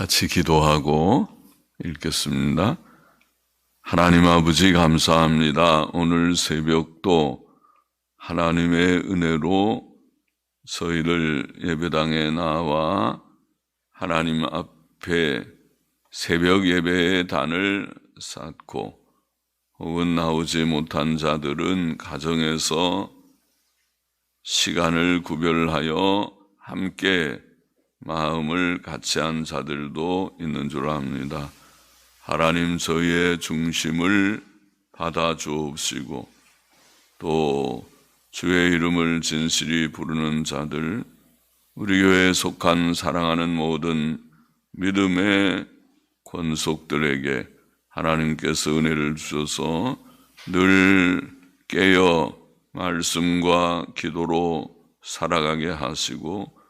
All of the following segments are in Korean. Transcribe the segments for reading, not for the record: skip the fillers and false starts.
같이 기도하고 읽겠습니다. 하나님 아버지 감사합니다. 오늘 새벽도 하나님의 은혜로 저희를 예배당에 나와 하나님 앞에 새벽 예배의 단을 쌓고 혹은 나오지 못한 자들은 가정에서 시간을 구별하여 함께 마음을 같이 한 자들도 있는 줄 압니다. 하나님 저희의 중심을 받아 주옵시고 또 주의 이름을 진실이 부르는 자들, 우리 교회에 속한 사랑하는 모든 믿음의 권속들에게 하나님께서 은혜를 주셔서 늘 깨어 말씀과 기도로 살아가게 하시고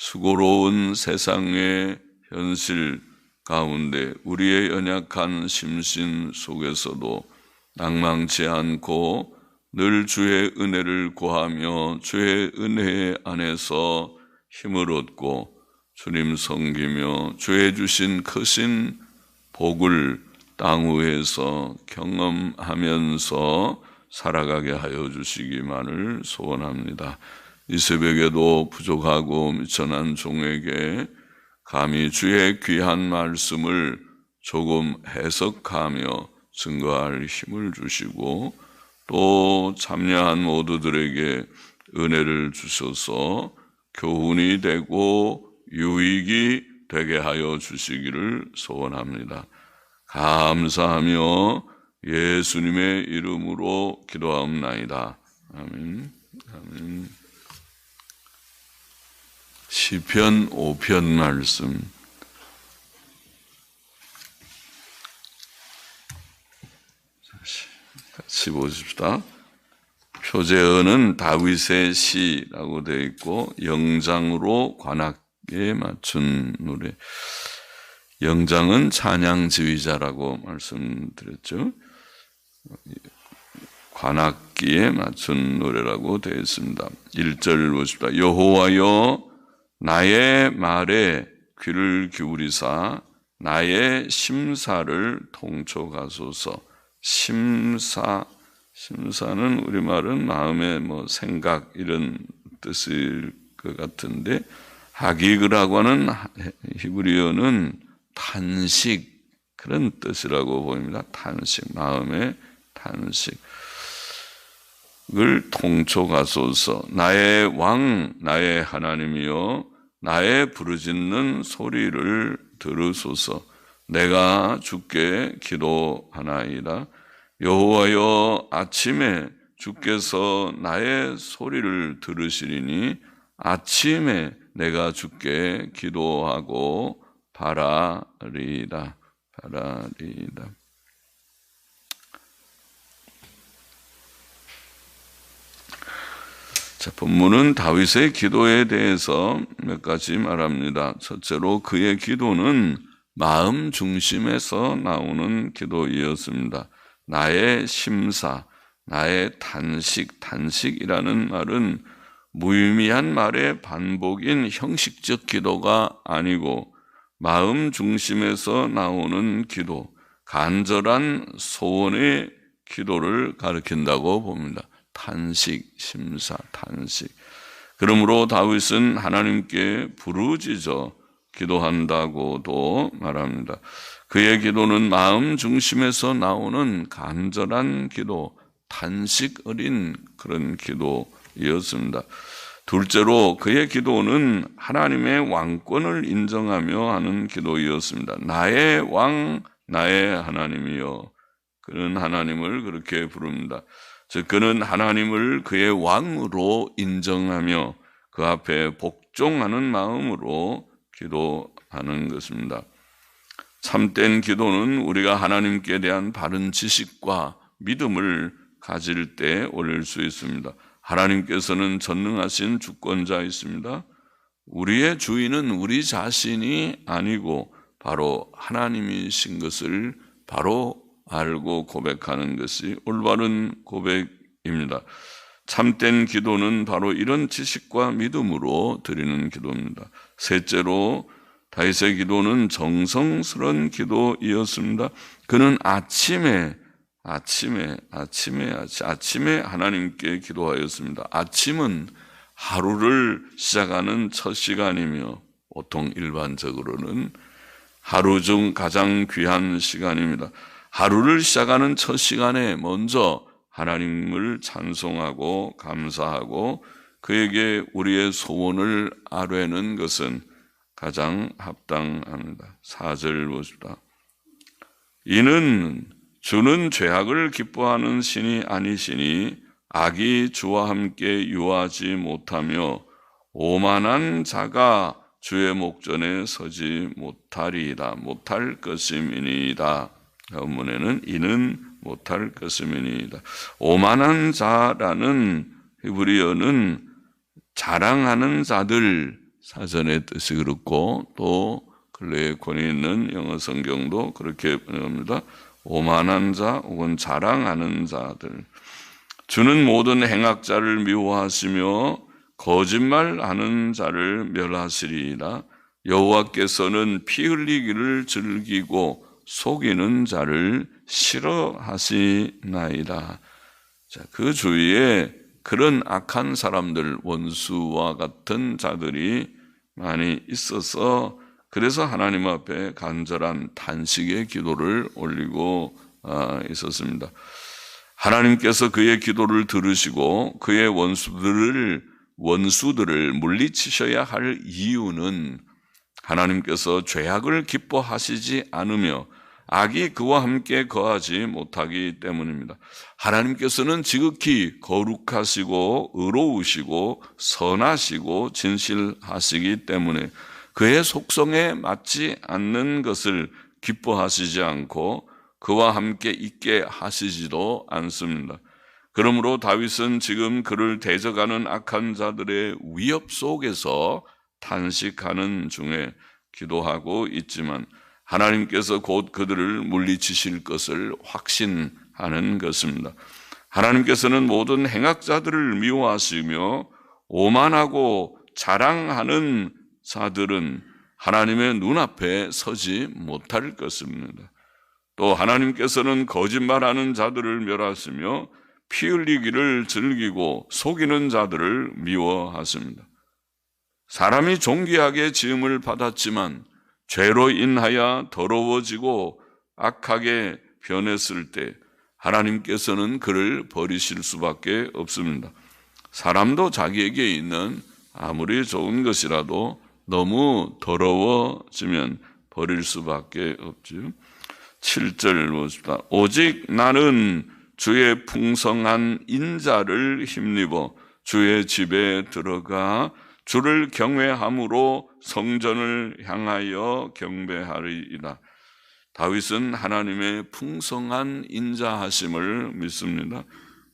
수고로운 세상의 현실 가운데 우리의 연약한 심신 속에서도 낭망치 않고 늘 주의 은혜를 구하며 주의 은혜 안에서 힘을 얻고 주님 섬기며 주의 주신 크신 복을 땅 위에서 경험하면서 살아가게 하여 주시기만을 소원합니다. 이 새벽에도 부족하고 미천한 종에게 감히 주의 귀한 말씀을 조금 해석하며 증거할 힘을 주시고 또 참여한 모두들에게 은혜를 주셔서 교훈이 되고 유익이 되게 하여 주시기를 소원합니다. 감사하며 예수님의 이름으로 기도하옵나이다. 아멘. 아멘. 시편 5편 말씀. 같이 보십시다. 표제어는 다윗의 시라고 되어 있고 영장으로 관악에 맞춘 노래. 영장은 찬양 지휘자라고 말씀드렸죠. 관악기에 맞춘 노래라고 되어 있습니다. 1절 보십시다. 여호와여 나의 말에 귀를 기울이사 나의 심사를 통촉하소서. 심사는 우리말은 마음의 생각 이런 뜻일 것 같은데 하기그라고 하는 히브리어는 탄식 그런 뜻이라고 보입니다. 탄식, 마음의 탄식을 통촉하소서. 나의 왕, 나의 하나님이여 나의 부르짖는 소리를 들으소서. 내가 주께 기도하나이다. 여호와여 아침에 주께서 나의 소리를 들으시리니 아침에 내가 주께 기도하고 바라리이다. 자, 본문은 다윗의 기도에 대해서 몇 가지 말합니다. 첫째로 그의 기도는 마음 중심에서 나오는 기도이었습니다. 나의 심사, 나의 탄식이라는 말은 무의미한 말의 반복인 형식적 기도가 아니고 마음 중심에서 나오는 기도, 간절한 소원의 기도를 가리킨다고 봅니다. 탄식, 심사, 탄식. 그러므로 다윗은 하나님께 부르짖어 기도한다고도 말합니다. 그의 기도는 마음 중심에서 나오는 간절한 기도, 탄식 어린 그런 기도이었습니다. 둘째로 그의 기도는 하나님의 왕권을 인정하며 하는 기도이었습니다. 나의 왕, 나의 하나님이여. 그는 하나님을 그렇게 부릅니다. 즉 그는 하나님을 그의 왕으로 인정하며 그 앞에 복종하는 마음으로 기도하는 것입니다. 참된 기도는 우리가 하나님께 대한 바른 지식과 믿음을 가질 때 올릴 수 있습니다. 하나님께서는 전능하신 주권자이십니다. 우리의 주인은 우리 자신이 아니고 바로 하나님이신 것을 바로 알고 고백하는 것이 올바른 고백입니다. 참된 기도는 바로 이런 지식과 믿음으로 드리는 기도입니다. 셋째로 다윗의 기도는 정성스러운 기도이었습니다. 그는 아침에 하나님께 기도하였습니다. 아침은 하루를 시작하는 첫 시간이며 보통 일반적으로는 하루 중 가장 귀한 시간입니다. 하루를 시작하는 첫 시간에 먼저 하나님을 찬송하고 감사하고 그에게 우리의 소원을 아뢰는 것은 가장 합당합니다. 4절 보십시다. 이는 주는 죄악을 기뻐하는 신이 아니시니 악이 주와 함께 유하지 못하며 오만한 자가 주의 목전에 서지 못하리이다. 못할 것임이니이다. 본문에는 이는 못할 것임이니이다. 오만한 자라는 히브리어는 자랑하는 자들 사전의 뜻이 그렇고 또 근래에 권위 있는 영어 성경도 그렇게 번역합니다. 오만한 자 혹은 자랑하는 자들. 주는 모든 행악자를 미워하시며 거짓말하는 자를 멸하시리이다. 여호와께서는 피 흘리기를 즐기고 속이는 자를 싫어하시나이다. 자, 그 주위에 그런 악한 사람들, 원수와 같은 자들이 많이 있어서 그래서 하나님 앞에 간절한 단식의 기도를 올리고 있었습니다. 하나님께서 그의 기도를 들으시고 그의 원수들을 물리치셔야 할 이유는 하나님께서 죄악을 기뻐하시지 않으며 악이 그와 함께 거하지 못하기 때문입니다. 하나님께서는 지극히 거룩하시고 의로우시고 선하시고 진실하시기 때문에 그의 속성에 맞지 않는 것을 기뻐하시지 않고 그와 함께 있게 하시지도 않습니다. 그러므로 다윗은 지금 그를 대적하는 악한 자들의 위협 속에서 탄식하는 중에 기도하고 있지만 하나님께서 곧 그들을 물리치실 것을 확신하는 것입니다. 하나님께서는 모든 행악자들을 미워하시며 오만하고 자랑하는 자들은 하나님의 눈앞에 서지 못할 것입니다. 또 하나님께서는 거짓말하는 자들을 멸하시며 피 흘리기를 즐기고 속이는 자들을 미워하십니다. 사람이 존귀하게 지음을 받았지만 죄로 인하여 더러워지고 악하게 변했을 때 하나님께서는 그를 버리실 수밖에 없습니다. 사람도 자기에게 있는 아무리 좋은 것이라도 너무 더러워지면 버릴 수밖에 없죠. 7절 보십시다. 오직 나는 주의 풍성한 인자를 힘입어 주의 집에 들어가 주를 경외함으로 성전을 향하여 경배하리이다. 다윗은 하나님의 풍성한 인자하심을 믿습니다.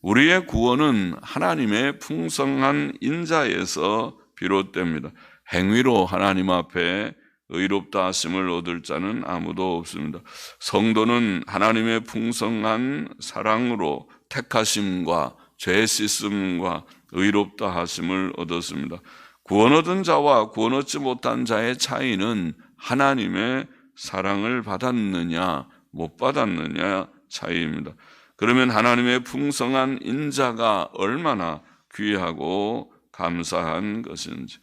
우리의 구원은 하나님의 풍성한 인자에서 비롯됩니다. 행위로 하나님 앞에 의롭다 하심을 얻을 자는 아무도 없습니다. 성도는 하나님의 풍성한 사랑으로 택하심과 죄 씻음과 의롭다 하심을 얻었습니다. 구원 얻은 자와 구원 얻지 못한 자의 차이는 하나님의 사랑을 받았느냐 못 받았느냐 차이입니다. 그러면 하나님의 풍성한 인자가 얼마나 귀하고 감사한 것인지.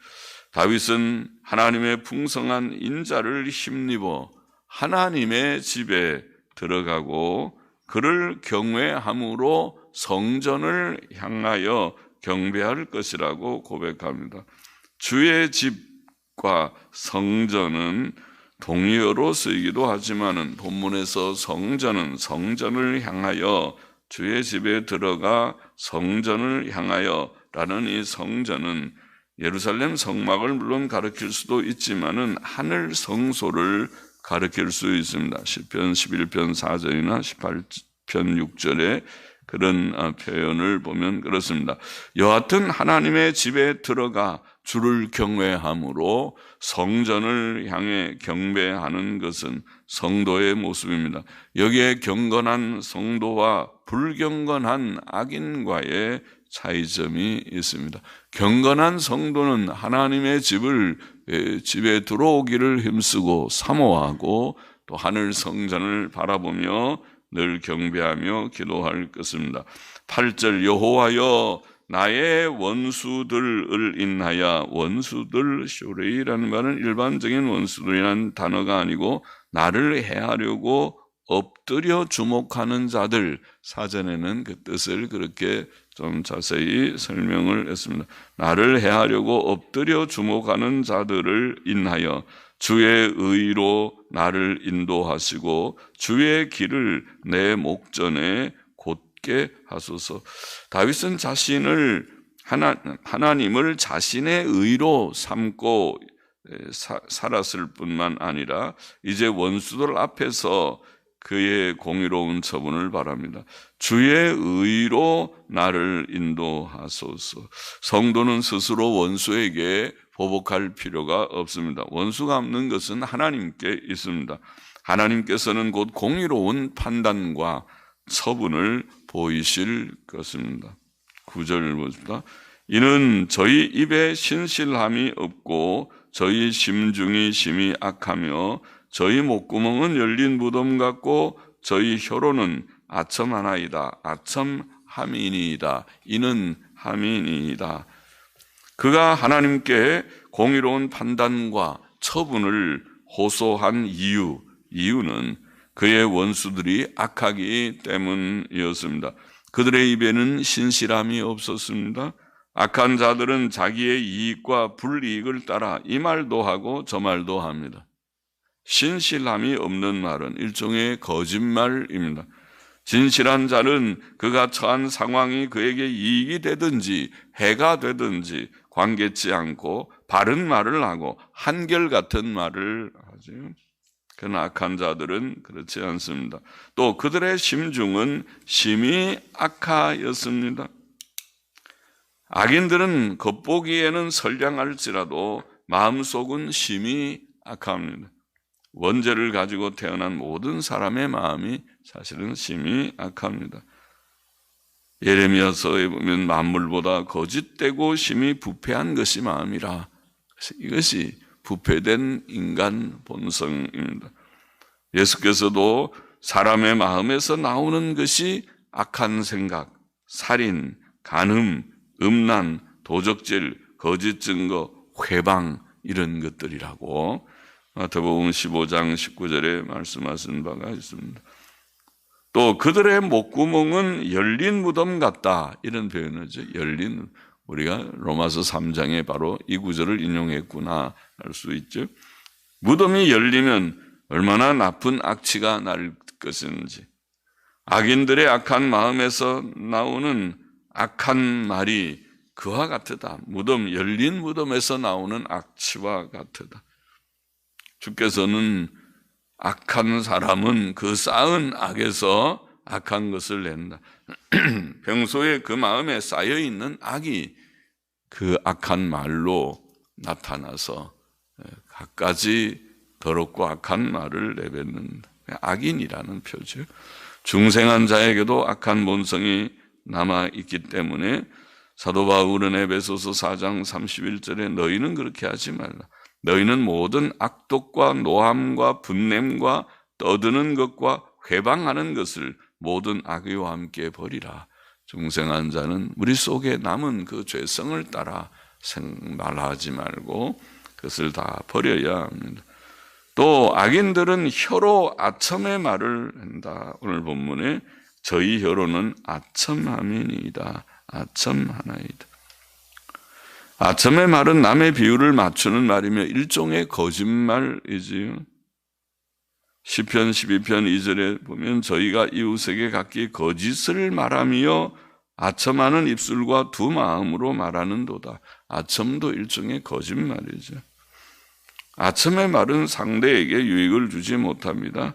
다윗은 하나님의 풍성한 인자를 힘입어 하나님의 집에 들어가고 그를 경외함으로 성전을 향하여 경배할 것이라고 고백합니다. 주의 집과 성전은 동의어로 쓰이기도 하지만 본문에서 성전을 향하여 주의 집에 들어가 성전을 향하여 라는 이 성전은 예루살렘 성막을 물론 가리킬 수도 있지만은 하늘 성소를 가리킬 수 있습니다. 시편 11편 4절이나 18편 6절에 그런 표현을 보면 그렇습니다. 여하튼 하나님의 집에 들어가 주를 경외함으로 성전을 향해 경배하는 것은 성도의 모습입니다. 여기에 경건한 성도와 불경건한 악인과의 차이점이 있습니다. 경건한 성도는 하나님의 집을 집에 들어오기를 힘쓰고 사모하고 또 하늘 성전을 바라보며 늘 경배하며 기도할 것입니다. 8절 여호와여 나의 원수들을 인하여 원수들 쇼레이라는 말은 일반적인 원수들이라는 단어가 아니고 나를 해하려고 엎드려 주목하는 자들, 사전에는 그 뜻을 그렇게 좀 자세히 설명을 했습니다. 나를 해하려고 엎드려 주목하는 자들을 인하여 주의 의로 나를 인도하시고 주의 길을 내 목전에 곧게 하소서. 다윗은 자신을 하나님을 자신의 의로 삼고 살았을 뿐만 아니라 이제 원수들 앞에서 그의 공의로운 처분을 바랍니다. 주의 의로 나를 인도하소서. 성도는 스스로 원수에게 보복할 필요가 없습니다. 원수가 없는 것은 하나님께 있습니다. 하나님께서는 곧 공의로운 판단과 처분을 보이실 것입니다. 9절 보십니다. 이는 저희 입에 신실함이 없고 저희 심중이 심히 악하며 저희 목구멍은 열린 무덤 같고 저희 혀로는 아첨하나이다. 아첨함이니이다. 이는 함이니이다. 그가 하나님께 공의로운 판단과 처분을 호소한 이유는 그의 원수들이 악하기 때문이었습니다. 그들의 입에는 신실함이 없었습니다. 악한 자들은 자기의 이익과 불이익을 따라 이 말도 하고 저 말도 합니다. 신실함이 없는 말은 일종의 거짓말입니다. 진실한 자는 그가 처한 상황이 그에게 이익이 되든지 해가 되든지 관계치 않고 바른 말을 하고 한결같은 말을 하죠. 그러나 악한 자들은 그렇지 않습니다. 또 그들의 심중은 심히 악하였습니다. 악인들은 겉보기에는 선량할지라도 마음속은 심히 악합니다. 원죄를 가지고 태어난 모든 사람의 마음이 사실은 심히 악합니다. 예레미야서에 보면 만물보다 거짓되고 심히 부패한 것이 마음이라. 그래서 이것이 부패된 인간 본성입니다. 예수께서도 사람의 마음에서 나오는 것이 악한 생각, 살인, 간음, 음란, 도적질, 거짓 증거, 회방 이런 것들이라고 마태복음 15장 19절에 말씀하신 바가 있습니다. 또 그들의 목구멍은 열린 무덤 같다 이런 표현이죠. 열린, 우리가 로마서 3장에 바로 이 구절을 인용했구나 할 수 있죠. 무덤이 열리면 얼마나 나쁜 악취가 날 것인지, 악인들의 악한 마음에서 나오는 악한 말이 그와 같으다. 열린 무덤에서 나오는 악취와 같으다. 주께서는 악한 사람은 그 쌓은 악에서 악한 것을 낸다. 평소에 그 마음에 쌓여있는 악이 그 악한 말로 나타나서 갖가지 더럽고 악한 말을 내뱉는다. 악인이라는 표죠. 중생한 자에게도 악한 본성이 남아있기 때문에 사도 바울은 에베소서 4장 31절에 너희는 그렇게 하지 말라. 너희는 모든 악독과 노함과 분냄과 떠드는 것과 회방하는 것을 모든 악의와 함께 버리라. 중생한 자는 우리 속에 남은 그 죄성을 따라 말하지 말고 그것을 다 버려야 합니다. 또 악인들은 혀로 아첨의 말을 한다. 오늘 본문에 저희 혀로는 아첨함이니이다. 아첨하나이다. 아첨의 말은 남의 비유를 맞추는 말이며 일종의 거짓말이지요. 시편 12편 2절에 보면 저희가 이웃에게 각기 거짓을 말하며 아첨하는 입술과 두 마음으로 말하는도다. 아첨도 일종의 거짓말이죠. 아첨의 말은 상대에게 유익을 주지 못합니다.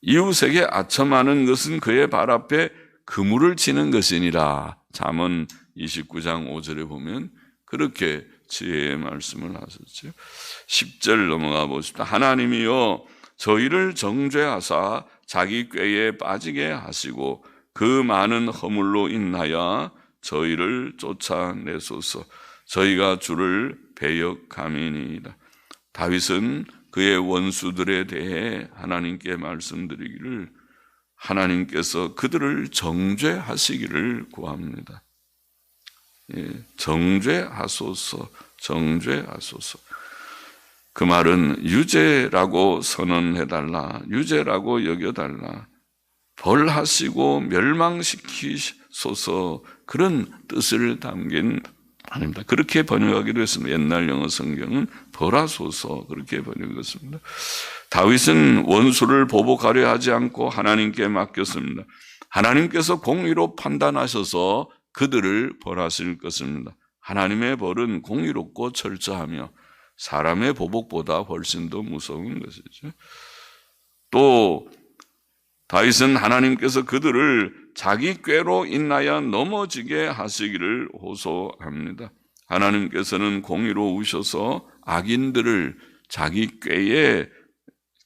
이웃에게 아첨하는 것은 그의 발 앞에 그물을 치는 것이니라. 잠언 29장 5절에 보면 그렇게 지혜의 말씀을 하셨죠. 10절 넘어가 보십시다. 하나님이여 저희를 정죄하사 자기 꾀에 빠지게 하시고 그 많은 허물로 인하여 저희를 쫓아내소서. 저희가 주를 배역함이니이다. 다윗은 그의 원수들에 대해 하나님께 말씀드리기를 하나님께서 그들을 정죄하시기를 구합니다. 정죄하소서, 정죄하소서. 그 말은 유죄라고 선언해달라, 유죄라고 여겨달라, 벌하시고 멸망시키소서, 그런 뜻을 담긴 아닙니다. 그렇게 번역하기로 했습니다. 옛날 영어 성경은 벌하소서 그렇게 번역했습니다. 다윗은 원수를 보복하려 하지 않고 하나님께 맡겼습니다. 하나님께서 공의로 판단하셔서 그들을 벌하실 것입니다. 하나님의 벌은 공의롭고 철저하며 사람의 보복보다 훨씬 더 무서운 것이죠. 또 다윗은 하나님께서 그들을 자기 꾀로 인하여 넘어지게 하시기를 호소합니다. 하나님께서는 공의로우셔서 악인들을 자기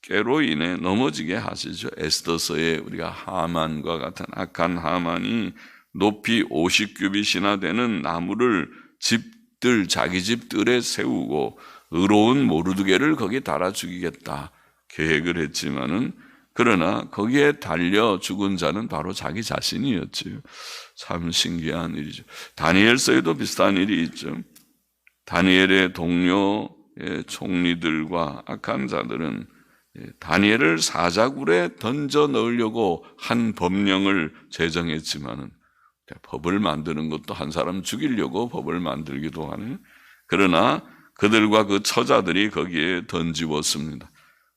꾀로 인해 넘어지게 하시죠. 에스더서에 우리가 하만과 같은 악한 하만이 높이 50규빗이나 되는 나무를 집들, 자기 집들에 세우고 의로운 모르드게를 거기에 달아 죽이겠다 계획을 했지만은, 그러나 거기에 달려 죽은 자는 바로 자기 자신이었지요. 참 신기한 일이죠. 다니엘서에도 비슷한 일이 있죠. 다니엘의 동료의 총리들과 악한 자들은 다니엘을 사자굴에 던져 넣으려고 한 법령을 제정했지만은, 법을 만드는 것도 한 사람 죽이려고 법을 만들기도 하네요. 그러나 그들과 그 처자들이 거기에 던지웠습니다.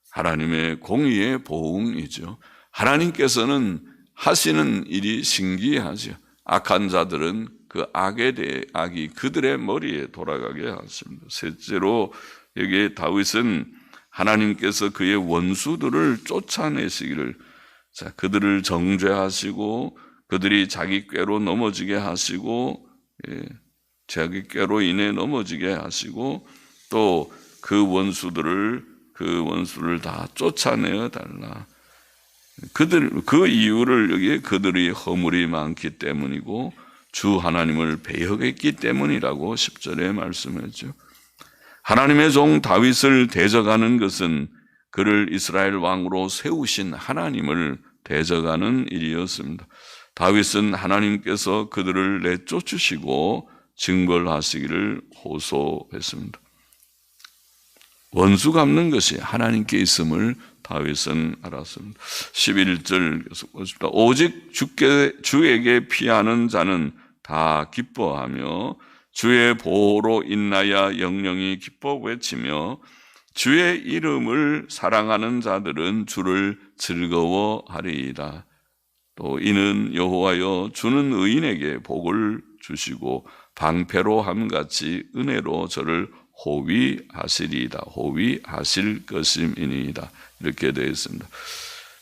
하나님의 공의의 보응이죠. 하나님께서는 하시는 일이 신기하죠. 악한 자들은 그 악이 그들의 머리에 돌아가게 하십니다. 셋째로 여기 다윗은 하나님께서 그의 원수들을 쫓아내시기를, 그들을 정죄하시고 그들이 자기 꾀로 넘어지게 하시고, 자기 꾀로 인해 넘어지게 하시고, 또 그 원수를 다 쫓아내어 달라. 그 이유를 여기에 그들이 허물이 많기 때문이고 주 하나님을 배역했기 때문이라고 10절에 말씀했죠. 하나님의 종 다윗을 대적하는 것은 그를 이스라엘 왕으로 세우신 하나님을 대적하는 일이었습니다. 다윗은 하나님께서 그들을 내쫓으시고 징벌하시기를 호소했습니다. 원수 갚는 것이 하나님께 있음을 다윗은 알았습니다. 11절 계속 보십시다. 오직 주에게 피하는 자는 다 기뻐하며 주의 보호로 인하여 영영이 기뻐 외치며 주의 이름을 사랑하는 자들은 주를 즐거워하리이다. 또 이는 여호와여 주는 의인에게 복을 주시고 방패로 함같이 은혜로 저를 호위하시리이다. 호위하실 것임이니이다. 이렇게 되어 있습니다.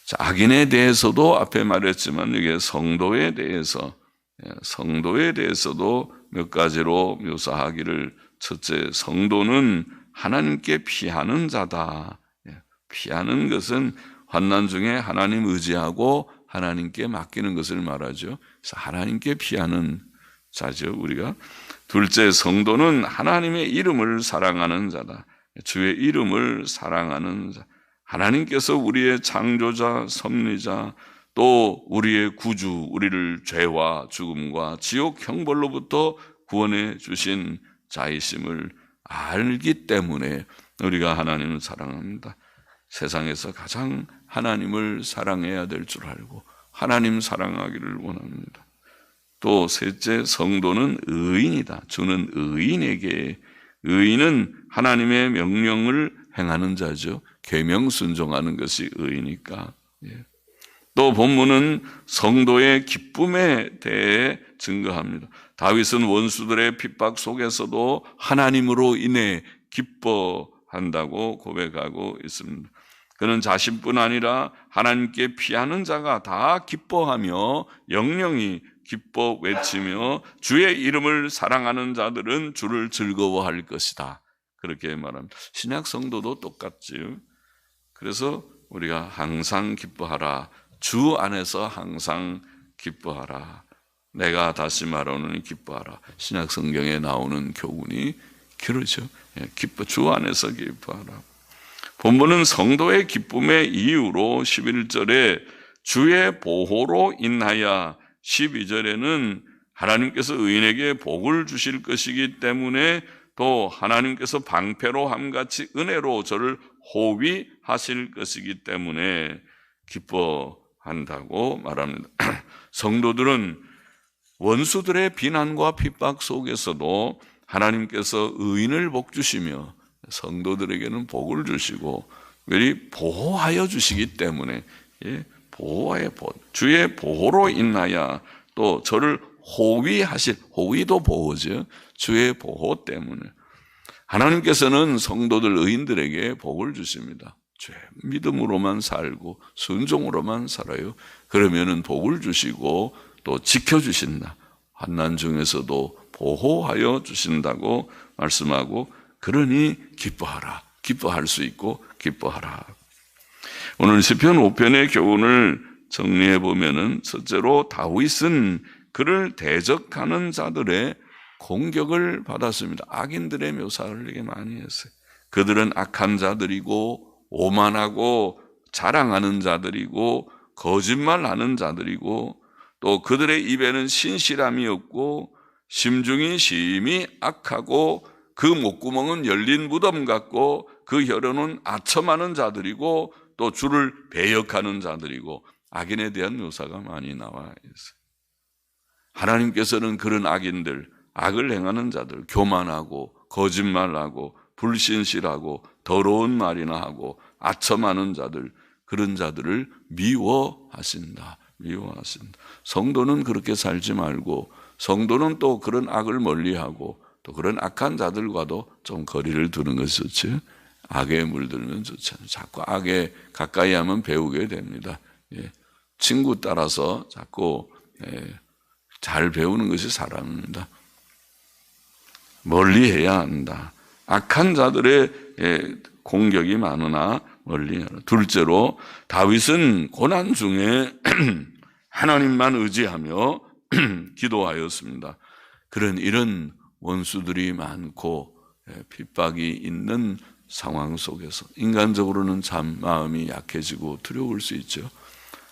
자, 악인에 대해서도 앞에 말했지만 이게 성도에 대해서도 몇 가지로 묘사하기를, 첫째, 성도는 하나님께 피하는 자다. 피하는 것은 환난 중에 하나님 의지하고 하나님께 맡기는 것을 말하죠. 그래서 하나님께 피하는 자죠, 우리가. 둘째, 성도는 하나님의 이름을 사랑하는 자다. 주의 이름을 사랑하는 자. 하나님께서 우리의 창조자, 섭리자, 또 우리의 구주, 우리를 죄와 죽음과 지옥 형벌로부터 구원해 주신 자이심을 알기 때문에 우리가 하나님을 사랑합니다. 세상에서 가장 하나님을 사랑해야 될 줄 알고 하나님 사랑하기를 원합니다. 또 셋째, 성도는 의인이다. 주는 의인에게, 의인은 하나님의 명령을 행하는 자죠. 계명 순종하는 것이 의니까. 또 본문은 성도의 기쁨에 대해 증거합니다. 다윗은 원수들의 핍박 속에서도 하나님으로 인해 기뻐한다고 고백하고 있습니다. 그는 자신뿐 아니라 하나님께 피하는 자가 다 기뻐하며 영영이 기뻐 외치며 주의 이름을 사랑하는 자들은 주를 즐거워할 것이다. 그렇게 말합니다. 신약 성도도 똑같지요. 그래서 우리가 항상 기뻐하라. 주 안에서 항상 기뻐하라. 내가 다시 말하노니 기뻐하라. 신약 성경에 나오는 교훈이 그렇죠. 주 안에서 기뻐하라. 본문은 성도의 기쁨의 이유로 11절에 주의 보호로 인하여, 12절에는 하나님께서 의인에게 복을 주실 것이기 때문에, 또 하나님께서 방패로 함같이 은혜로 저를 호위하실 것이기 때문에 기뻐한다고 말합니다. 성도들은 원수들의 비난과 핍박 속에서도 하나님께서 의인을 복 주시며 성도들에게는 복을 주시고 특별히 보호하여 주시기 때문에, 주의 보호로 인하여 또 저를 호위하실, 호위도 보호죠. 주의 보호 때문에 하나님께서는 성도들 의인들에게 복을 주십니다. 믿음으로만 살고 순종으로만 살아요. 그러면은 복을 주시고 또 지켜주신다. 환난 중에서도 보호하여 주신다고 말씀하고, 그러니 기뻐하라. 기뻐할 수 있고 기뻐하라. 오늘 시편 5편의 교훈을 정리해 보면은, 첫째로 다윗은 그를 대적하는 자들의 공격을 받았습니다. 악인들의 묘사를 되게 많이 했어요. 그들은 악한 자들이고 오만하고 자랑하는 자들이고 거짓말하는 자들이고, 또 그들의 입에는 신실함이 없고 심중이 심히 악하고 그 목구멍은 열린 무덤 같고 그 혀로는 아첨하는 자들이고 또 주를 배역하는 자들이고, 악인에 대한 묘사가 많이 나와 있어요. 하나님께서는 그런 악인들, 악을 행하는 자들, 교만하고 거짓말하고 불신실하고 더러운 말이나 하고 아첨하는 자들, 그런 자들을 미워하신다. 미워하신다. 성도는 그렇게 살지 말고, 성도는 또 그런 악을 멀리하고 또 그런 악한 자들과도 좀 거리를 두는 것이 좋지. 악에 물들면 좋지 않아요. 자꾸 악에 가까이 하면 배우게 됩니다. 친구 따라서 자꾸 잘 배우는 것이 사람입니다. 멀리해야 한다. 악한 자들의 공격이 많으나 멀리하라. 둘째로 다윗은 고난 중에 하나님만 의지하며 기도하였습니다. 이런 원수들이 많고 핍박이 있는 상황 속에서 인간적으로는 참 마음이 약해지고 두려울 수 있죠.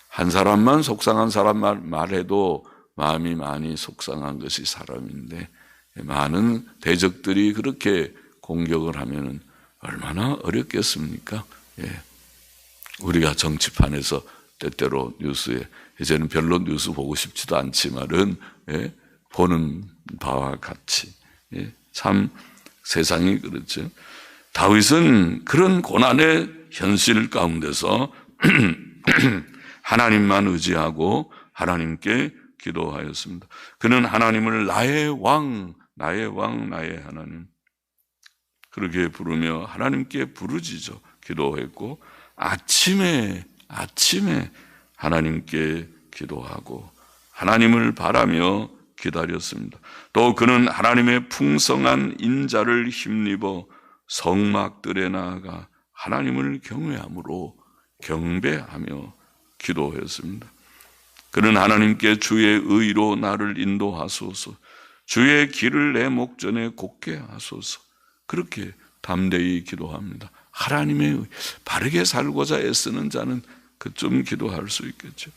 한 사람만 속상한 사람 말해도 마음이 많이 속상한 것이 사람인데, 많은 대적들이 그렇게 공격을 하면 얼마나 어렵겠습니까? 우리가 정치판에서 때때로 뉴스에, 이제는 별로 뉴스 보고 싶지도 않지만은 보는 바와 같이 참 세상이 그렇죠. 다윗은 그런 고난의 현실 가운데서 하나님만 의지하고 하나님께 기도하였습니다. 그는 하나님을 나의 왕, 나의 왕, 나의 하나님 그렇게 부르며 하나님께 부르짖어 기도했고, 아침에 하나님께 기도하고 하나님을 바라며 기다렸습니다. 또 그는 하나님의 풍성한 인자를 힘입어 성막들에 나아가 하나님을 경외함으로 경배하며 기도했습니다. 그는 하나님께 주의 의로 나를 인도하소서, 주의 길을 내 목전에 곱게 하소서, 그렇게 담대히 기도합니다. 하나님의 의, 바르게 살고자 애쓰는 자는 그쯤 기도할 수 있겠죠.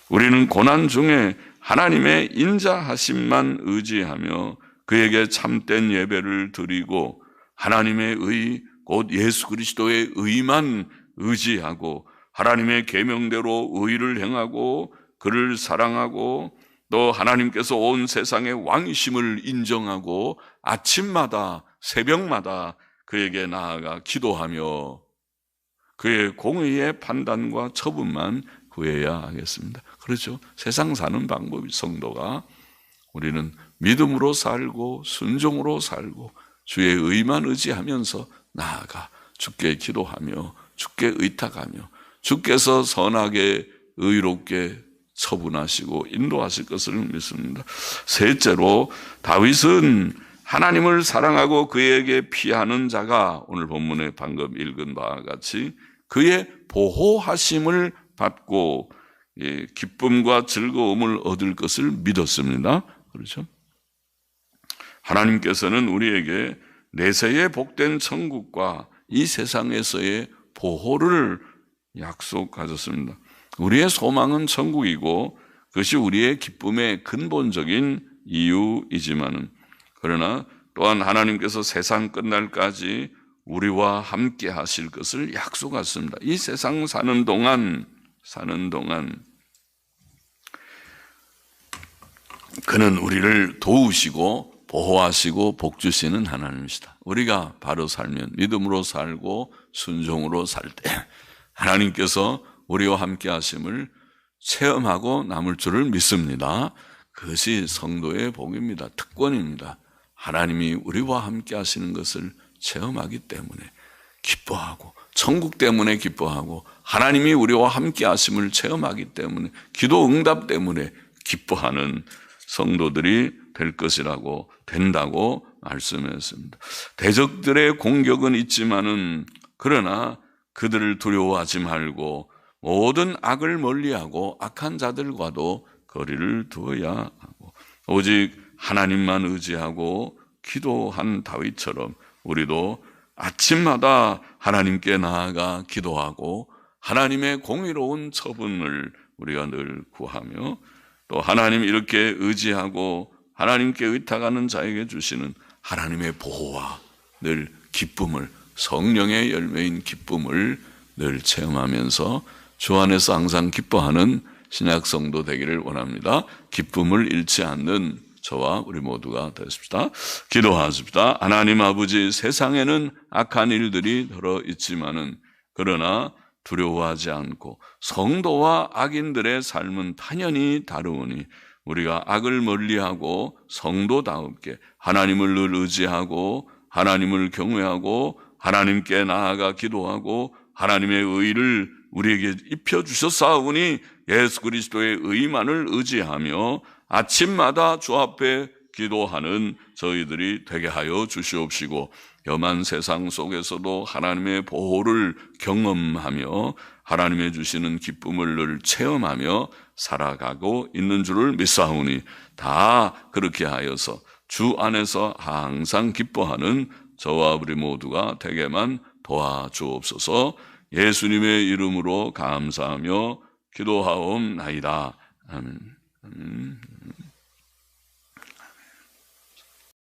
우리는 고난 중에 하나님의 인자하심만 의지하며 그에게 참된 예배를 드리고 하나님의 의, 곧 예수 그리스도의 의만 의지하고 하나님의 계명대로 의를 행하고 그를 사랑하고 또 하나님께서 온 세상의 왕이심을 인정하고 아침마다 새벽마다 그에게 나아가 기도하며 그의 공의의 판단과 처분만 구해야 하겠습니다. 그렇죠. 세상 사는 방법이 성도가 우리는 믿음으로 살고 순종으로 살고 주의 의만 의지하면서 나아가 주께 기도하며 주께 의탁하며 주께서 선하게 의롭게 처분하시고 인도하실 것을 믿습니다. 셋째로 다윗은 하나님을 사랑하고 그에게 피하는 자가 오늘 본문에 방금 읽은 바와 같이 그의 보호하심을 받고 기쁨과 즐거움을 얻을 것을 믿었습니다. 그렇죠? 하나님께서는 우리에게 내세의 복된 천국과 이 세상에서의 보호를 약속하셨습니다. 우리의 소망은 천국이고 그것이 우리의 기쁨의 근본적인 이유이지만은, 그러나 또한 하나님께서 세상 끝날까지 우리와 함께 하실 것을 약속하셨습니다. 이 세상 사는 동안 그는 우리를 도우시고 보호하시고 복주시는 하나님이시다. 우리가 바로 살면, 믿음으로 살고 순종으로 살 때 하나님께서 우리와 함께 하심을 체험하고 남을 줄을 믿습니다. 그것이 성도의 복입니다. 특권입니다. 하나님이 우리와 함께 하시는 것을 체험하기 때문에 기뻐하고, 천국 때문에 기뻐하고, 하나님이 우리와 함께 하심을 체험하기 때문에, 기도 응답 때문에 기뻐하는 성도들이 될 것이라고, 된다고 말씀했습니다. 대적들의 공격은 있지만은, 그러나 그들을 두려워하지 말고 모든 악을 멀리하고 악한 자들과도 거리를 두어야 하고, 오직 하나님만 의지하고 기도한 다윗처럼 우리도 아침마다 하나님께 나아가 기도하고 하나님의 공의로운 처분을 우리가 늘 구하며, 또 하나님 이렇게 의지하고 하나님께 의탁하는 자에게 주시는 하나님의 보호와 늘 기쁨을, 성령의 열매인 기쁨을 늘 체험하면서 주 안에서 항상 기뻐하는 신약 성도 되기를 원합니다. 기쁨을 잃지 않는 저와 우리 모두가 되십시다. 기도하십시다. 하나님 아버지, 세상에는 악한 일들이 들어 있지만은, 그러나 두려워하지 않고 성도와 악인들의 삶은 당연히 다르오니 우리가 악을 멀리하고 성도다움께 하나님을 늘 의지하고 하나님을 경외하고 하나님께 나아가 기도하고 하나님의 의를 우리에게 입혀주셨사오니 예수 그리스도의 의만을 의지하며 아침마다 주 앞에 기도하는 저희들이 되게 하여 주시옵시고, 험한 세상 속에서도 하나님의 보호를 경험하며 하나님의 주시는 기쁨을 늘 체험하며 살아가고 있는 줄을 믿사오니 다 그렇게 하여서 주 안에서 항상 기뻐하는 저와 우리 모두가 되게만 도와주옵소서. 예수님의 이름으로 감사하며 기도하옵나이다. 아멘.